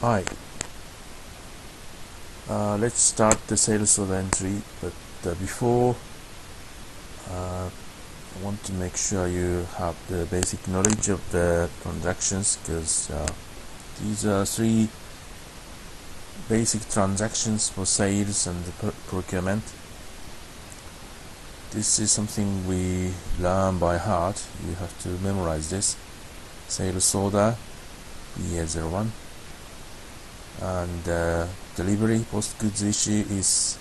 Hi, let's start the sales order entry, but before I want to make sure you have the basic knowledge of the transactions, because these are three basic transactions for sales and procurement. This is something we learn by heart. You have to memorize this. Sales order VA01, and delivery post goods issue is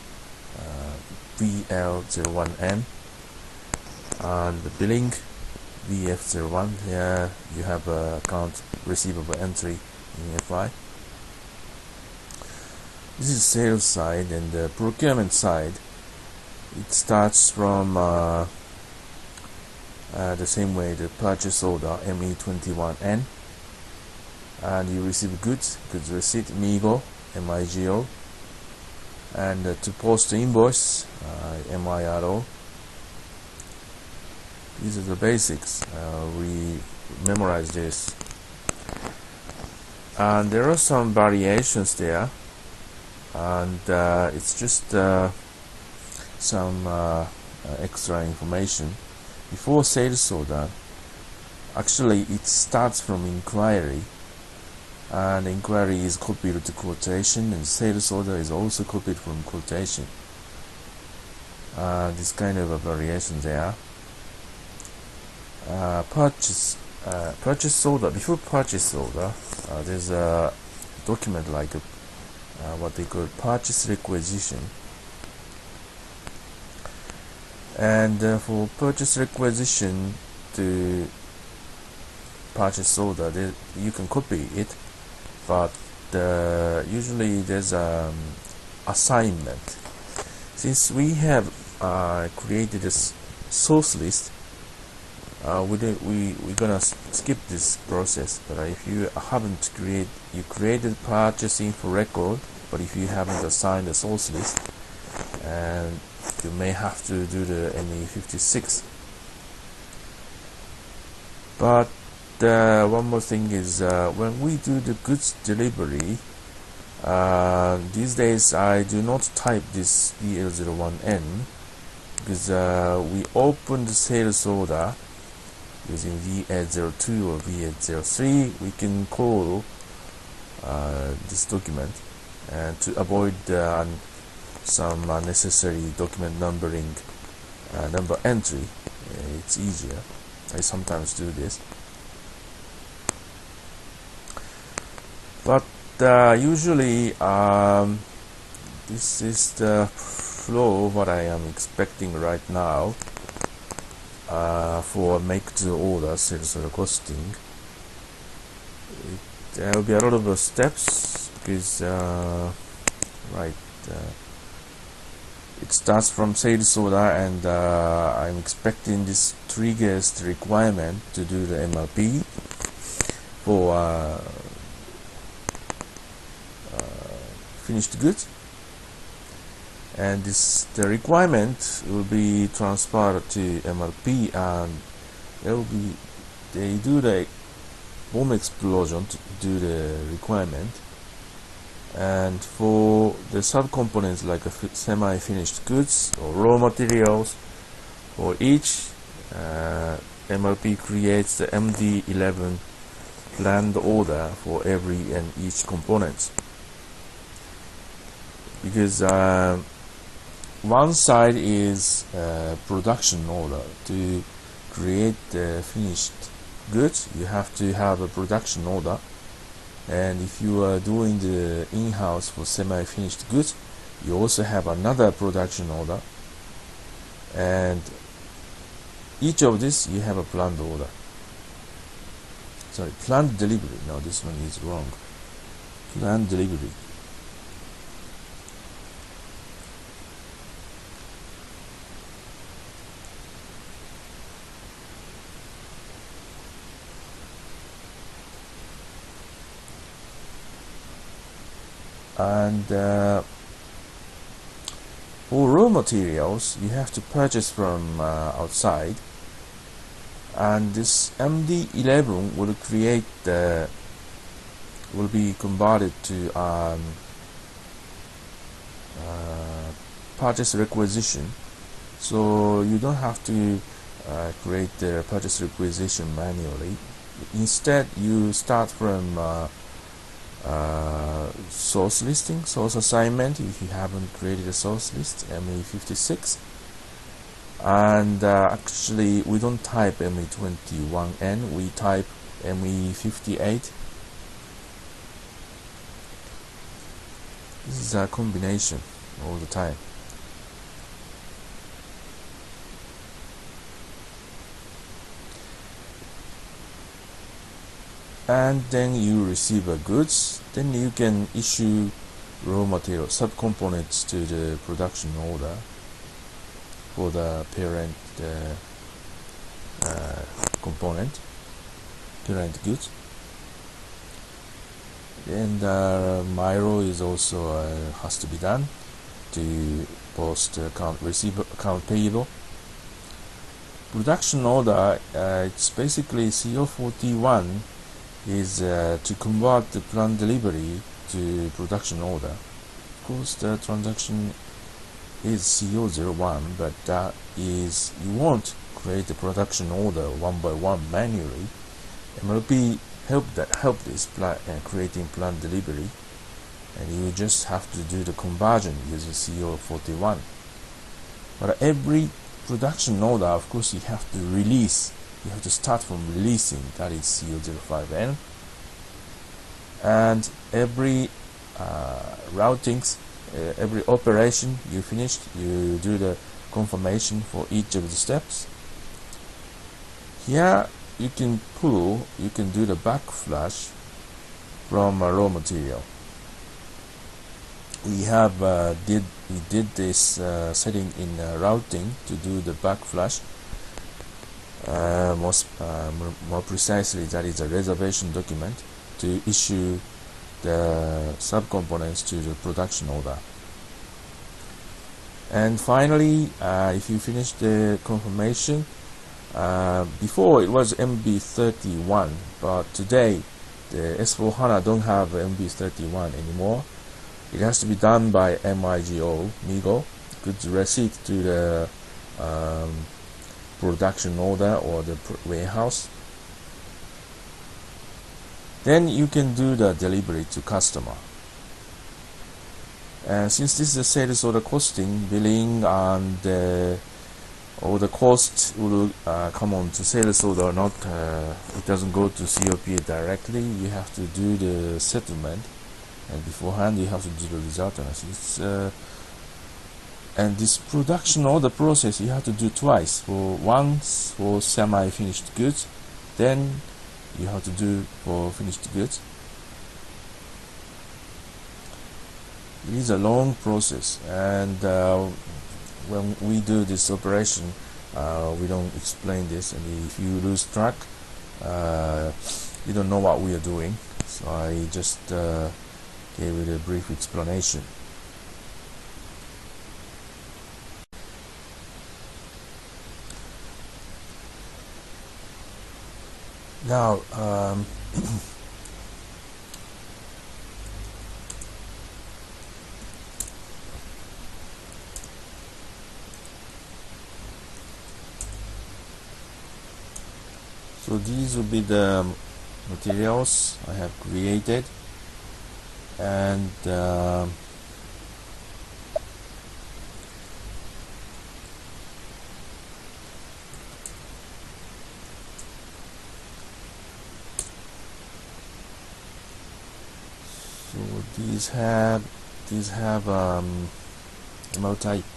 VL01N, and the billing VF01. Here you have account receivable entry in FI. This is sales side, and the procurement side, it starts from the same way, the purchase order ME21N, and you receive goods receipt MIGO, MIGO, and to post the invoice MIRO. These are the basics. We memorize this, and there are some variations there, and it's just some extra information. Before sales order, actually it starts from inquiry, and inquiry is copied to quotation, and sales order is also copied from quotation. This kind of a variation there. Purchase order. Before purchase order, there's a document like what they call purchase requisition. And for purchase requisition to purchase order, you can copy it, but usually there's assignment. Since we have created a source list, we're gonna skip this process. But if you haven't created purchase info record, but if you haven't assigned a source list, and you may have to do the ME56. But one more thing is, when we do the goods delivery, these days I do not type this VL01N, because we open the sales order using VA02 or VA03. We can call this document, and to avoid some unnecessary document numbering, number entry, it's easier. I sometimes do this, but usually this is the flow what I am expecting right now for make to order sales order costing. There will be a lot of steps, because it starts from sales order, and I'm expecting this triggers the requirement to do the MRP for finished goods, and the requirement will be transferred to MRP, and they do the bomb explosion to do the requirement. And for the subcomponents like semi-finished goods or raw materials, for each MRP creates the MD11 planned order for every and each component, because one side is production order. To create the finished goods, you have to have a production order. And if you are doing the in-house for semi-finished goods, you also have another production order, and each of this you have a planned order. Sorry, planned delivery. No, this one is wrong. Planned delivery. And for raw materials, you have to purchase from outside, and this MD11 will create the will be converted to purchase requisition, so you don't have to create the purchase requisition manually. Instead, you start from source listing, source assignment, if you haven't created a source list, ME56. And actually we don't type ME21N, we type ME58. This is a combination all the time. And then you receive a goods, then you can issue raw material subcomponents to the production order for the parent component, parent goods. And Miro is also has to be done to post account receivable, account payable. Production order, it's basically CO41 is to convert the planned delivery to production order. Of course, the transaction is CO01, but that is, you won't create the production order one by one manually. MRP help this creating planned delivery, and you just have to do the conversion using CO41. But every production order, of course, you have to release. You have to start from releasing, that is CO05N, and every routings, every operation you finished, you do the confirmation for each of the steps. Here you can do the backflash from a raw material. We did this setting in routing to do the backflash. More precisely, that is a reservation document to issue the subcomponents to the production order. And finally, if you finish the confirmation, before it was MB31, but today the S4HANA don't have MB31 anymore. It has to be done by MIGO, goods receipt to the production order or the warehouse. Then you can do the delivery to customer. And since this is a sales order costing, billing, and all the costs will come on to sales order, not it doesn't go to COPA directly. You have to do the settlement, and beforehand you have to do the result analysis. And this production order process you have to do twice. Once for semi-finished goods, then you have to do for finished goods. It is a long process, and when we do this operation, we don't explain this, and if you lose track, you don't know what we are doing. So I just gave it a brief explanation. Now, so these will be the materials I have created, and these have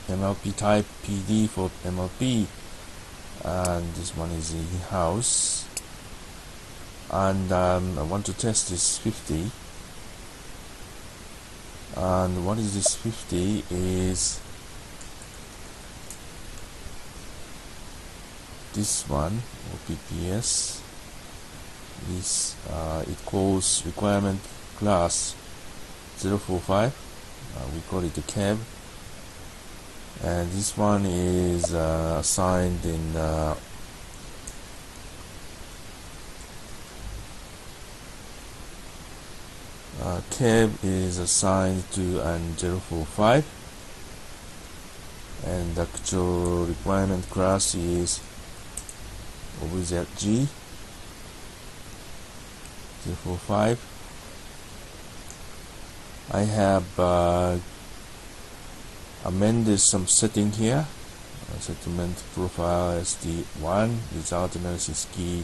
MLP type PD for MLP, and this one is in-house, and I want to test this 50. And what is this 50 is this one, OPPS. This it calls requirement class 045, we call it the cab, and this one is assigned in cab is assigned to an 045, and the actual requirement class is OVZG 045. I have amended some setting here. Settlement profile SD1 result analysis key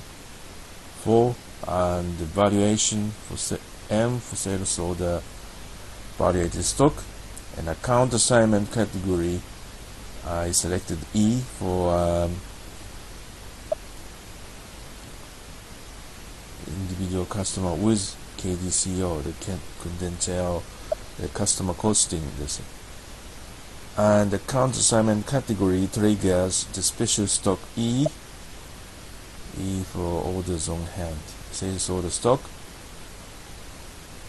4, and the valuation for M for sales order valuated stock, and account assignment category I selected E for individual customer with KDCO, the couldn't tell the customer costing this. And the account assignment category triggers the special stock E for orders on hand, sales order stock.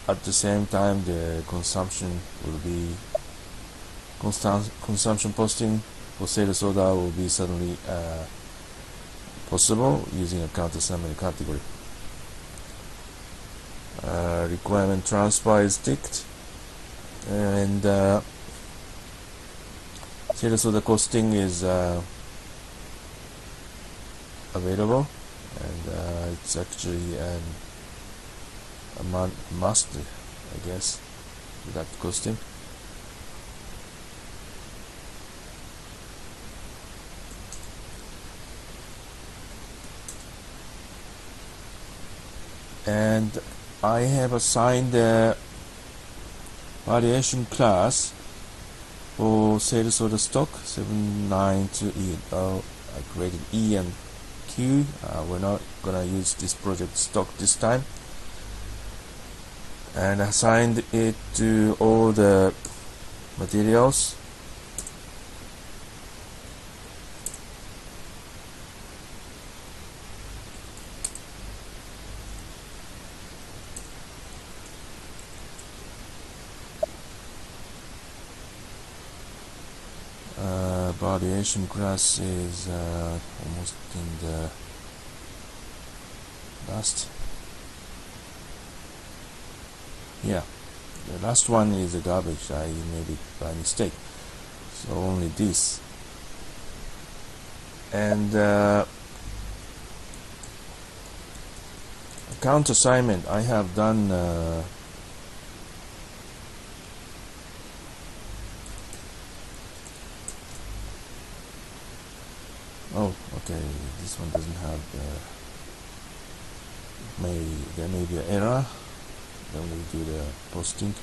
At the same time, the consumption will be consumption posting for sales order will be suddenly possible using account assignment category. Requirement transfer is ticked, and sales order costing is available, and it's actually a must, I guess, without costing. And I have assigned the valuation class for sales order stock 792E. I created E and Q. We're not gonna use this project stock this time, and assigned it to all the materials. Valuation class is almost in the last. Yeah, the last one is a garbage. I made it by mistake, so only this. And account assignment I have done oh, okay, this one doesn't have there may be an error when we do the posting.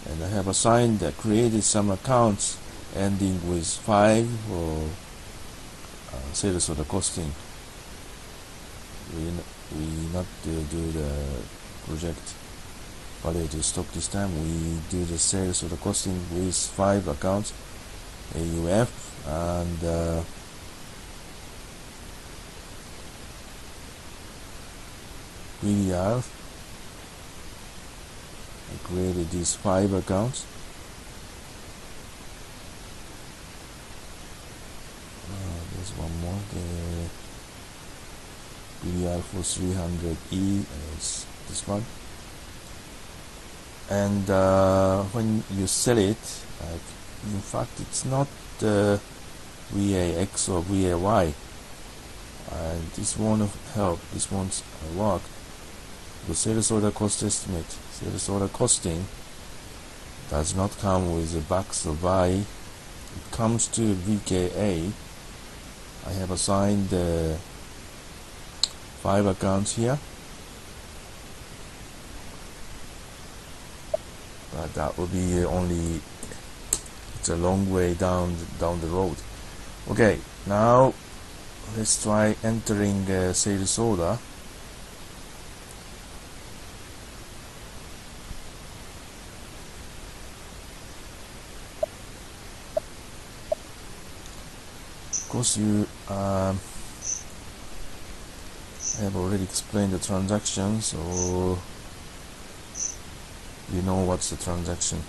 And I have assigned created some accounts ending with 5 for sales order costing. We not do the project valuated stock this time. We do the sales order costing with 5 accounts, AUF, and VDR. I created these 5 accounts. There's one more. The VDR for 300E is this one. And when you sell it, in fact, it's not VAX or VAY. This won't help. This won't work. The sales order cost estimate, sales order costing does not come with a box or buy. It comes to VKA. I have assigned 5 accounts here, but that will be only, it's a long way down the road. Okay, now let's try entering sales order. Of course, you I have already explained the transaction, so you know what's the transaction.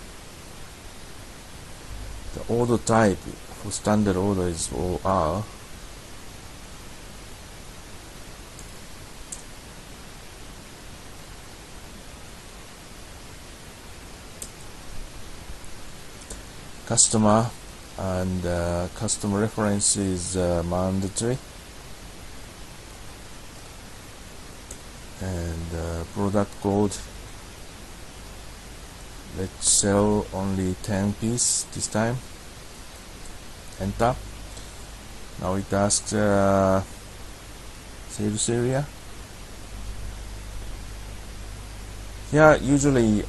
The order type for standard order is OR. customer, and customer reference is mandatory, and product code, let's sell only 10 pieces this time. Enter. Now it asks sales area. Here usually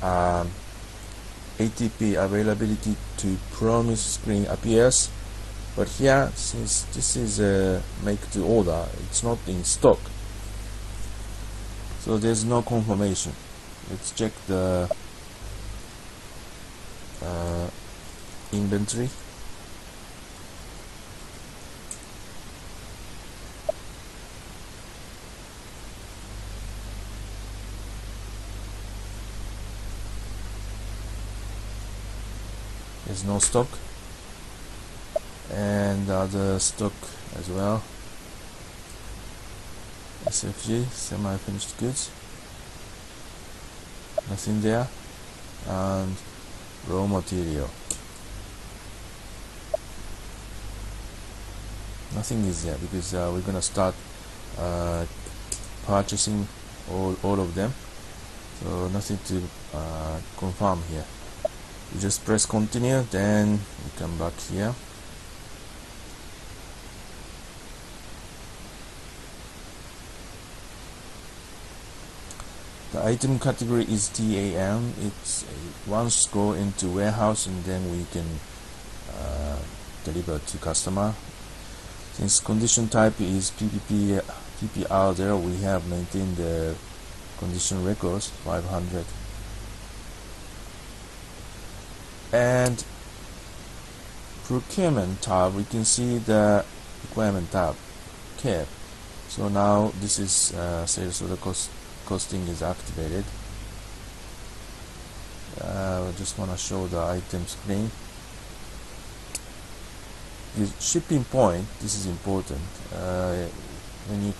ATP availability to promise screen appears, but here, since this is a make to order, it's not in stock, so there's no confirmation. Let's check the inventory. There's no stock, and other stock as well. SFG, semi-finished goods, nothing there, and raw material, nothing is there, because we're gonna start purchasing all of them, so nothing to confirm here. You just press continue, then you come back here. The item category is TAM. It's once go into warehouse, and then we can deliver to customer. Since condition type is PPR0, we have maintained the condition records 500. And procurement tab, we can see the requirement tab, cap. So now this is sales order costing is activated. I just want to show the item screen. The shipping point, this is important. When you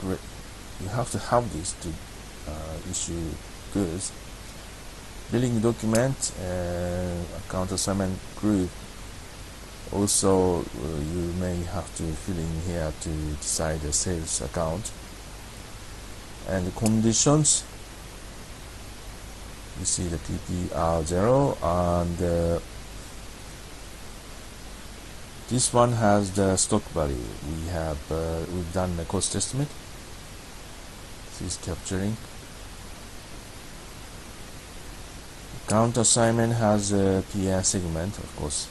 have to have this to issue goods. Billing document, account assignment group. Also, you may have to fill in here to decide the sales account. And the conditions, you see the PPR0, and this one has the stock value. We've done the cost estimate. This is capturing. Account assignment has a PR segment, of course,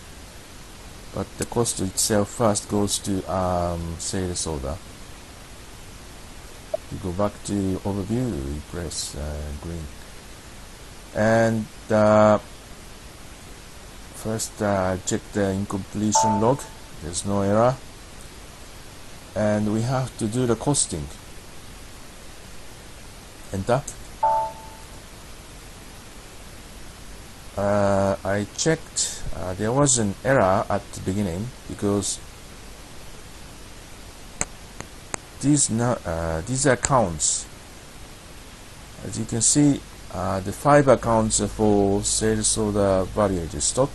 but the cost itself first goes to sales order. You go back to overview, you press green, and first check the incompletion log. There's no error, and we have to do the costing. Enter. I checked, there was an error at the beginning, because these accounts, as you can see, the 5 accounts for sales order valuated stock,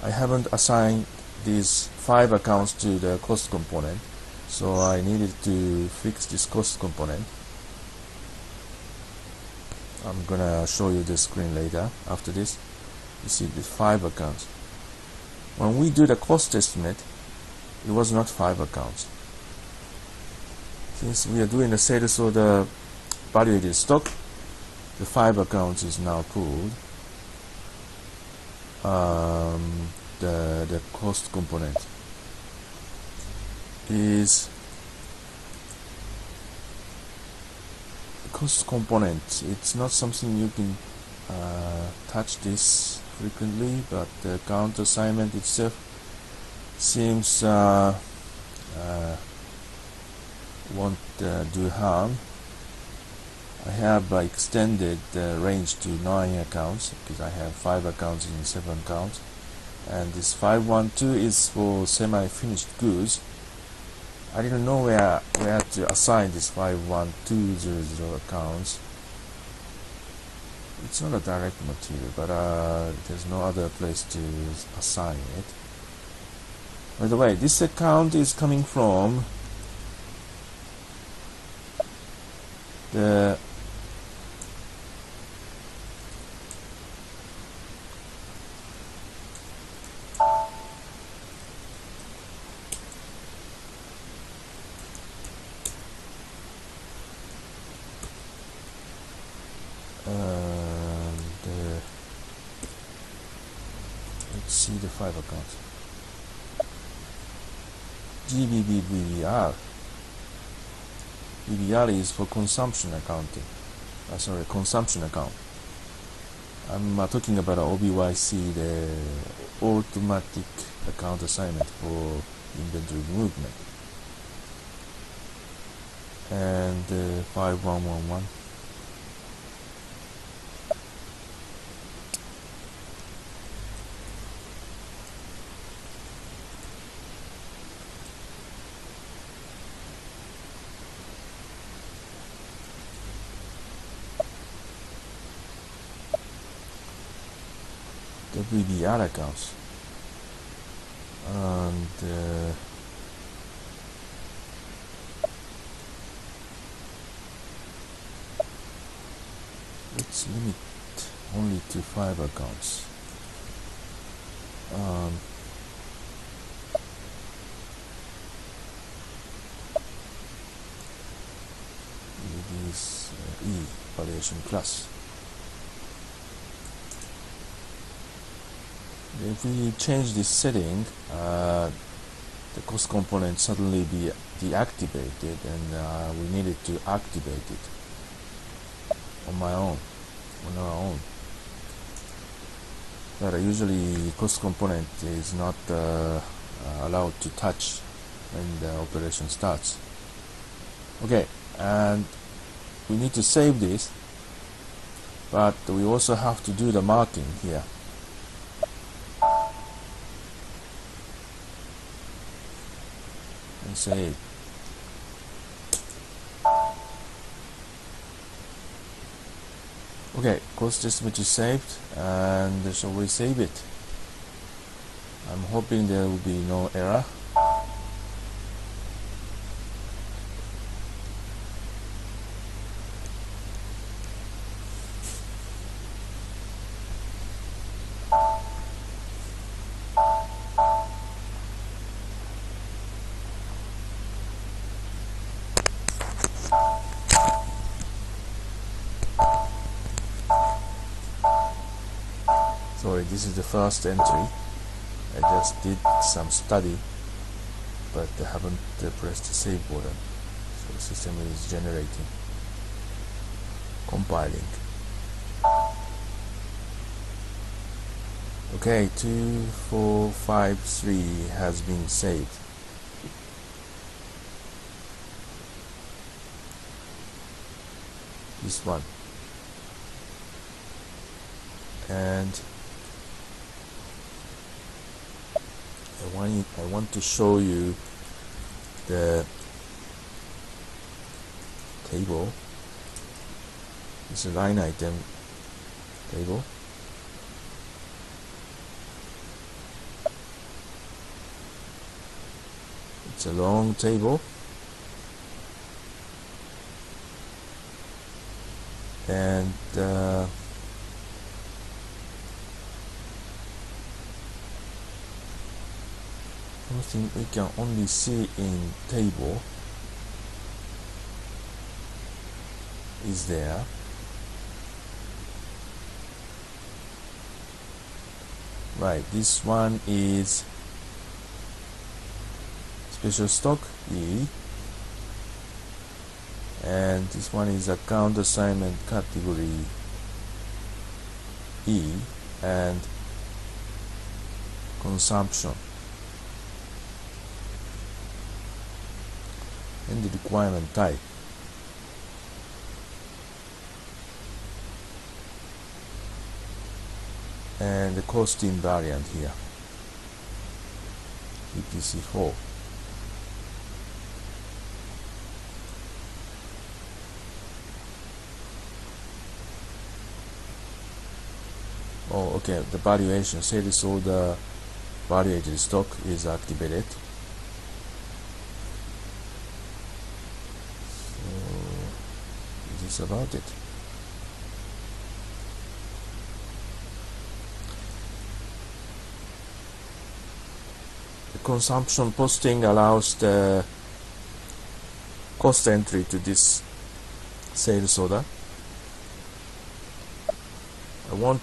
I haven't assigned these 5 accounts to the cost component, so I needed to fix this cost component. I'm gonna show you the screen later. After this, you see the 5 accounts. When we do the cost estimate, it was not 5 accounts. Since we are doing the sales order valuated stock, the 5 accounts is now pulled. The cost component is cost component. It's not something you can touch this frequently, but the account assignment itself seems won't do harm. I have extended the range to 9 accounts, because I have 5 accounts in 7 accounts, and this 512 is for semi-finished goods. I didn't know where to assign this 51200 accounts. it's not a direct material, but there's no other place to assign it. By the way, this account is coming from the let's see the 5 accounts. GBB BBR. BBR is for consumption accounting. Sorry, consumption account. I'm talking about OVYC, the automatic account assignment for inventory movement. And 5111. WBR accounts, and let's limit only to 5 accounts. It is E, valuation class. If we change this setting, the cost component suddenly be deactivated, and we needed to activate it on our own. But usually cost component is not allowed to touch when the operation starts. Okay, and we need to save this, but we also have to do the marking here. And save. Okay, cost estimate is saved, and shall we save it? I'm hoping there will be no error. Sorry, this is the first entry. I just did some study, but I haven't pressed the save button. So the system is generating, compiling. Okay, 2453 has been saved. This one. And I want to show you the table. It's a line item table. It's a long table, and something we can only see in table is there. Right, this one is special stock E, and this one is account assignment category E, and consumption, and the requirement type. And the cost invariant here, EPC4. Oh, okay, the valuation sales order valuated stock is activated. So this is about it. The consumption posting allows the cost entry to this sales order. I won't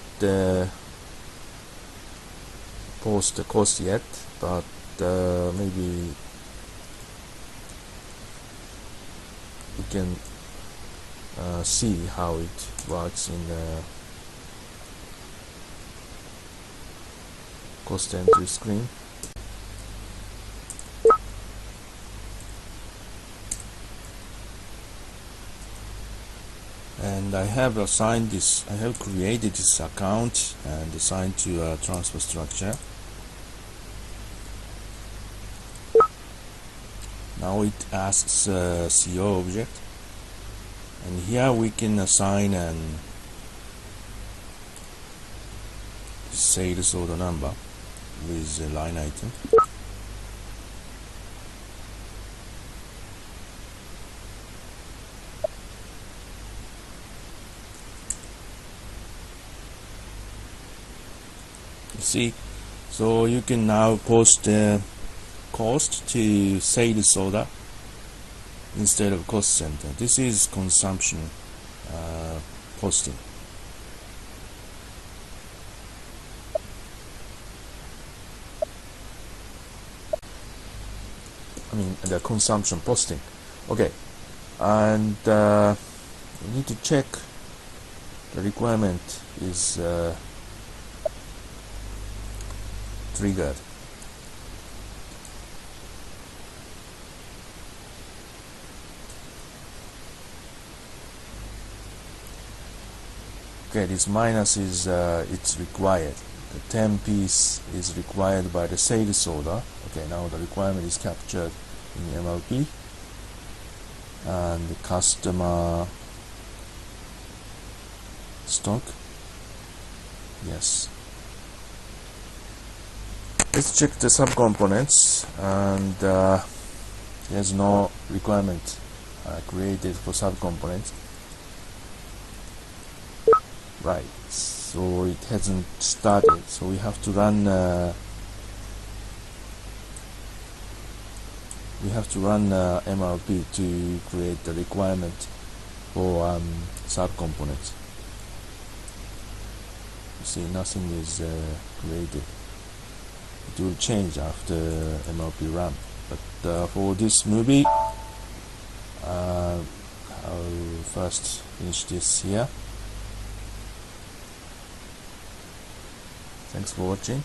post the cost yet, but maybe we can see how it works in the cost entry screen. And I have assigned this, I have created this account and assigned to a transfer structure. Now it asks CO object, and here we can assign an sales order number with a line item. You see, so you can now post the cost to sales order instead of cost center. This is consumption posting. I mean the consumption posting. Okay, and we need to check the requirement is triggered. Okay, this minus is it's required. The 10 piece is required by the sales order. Okay, now the requirement is captured in MRP, and the customer stock. Yes. Let's check the subcomponents, and there's no requirement created for subcomponents. Right, so it hasn't started, so we have to run MRP to create the requirement for subcomponents. You see, nothing is created. It will change after MRP run, but for this movie I'll first finish this here. Thanks for watching.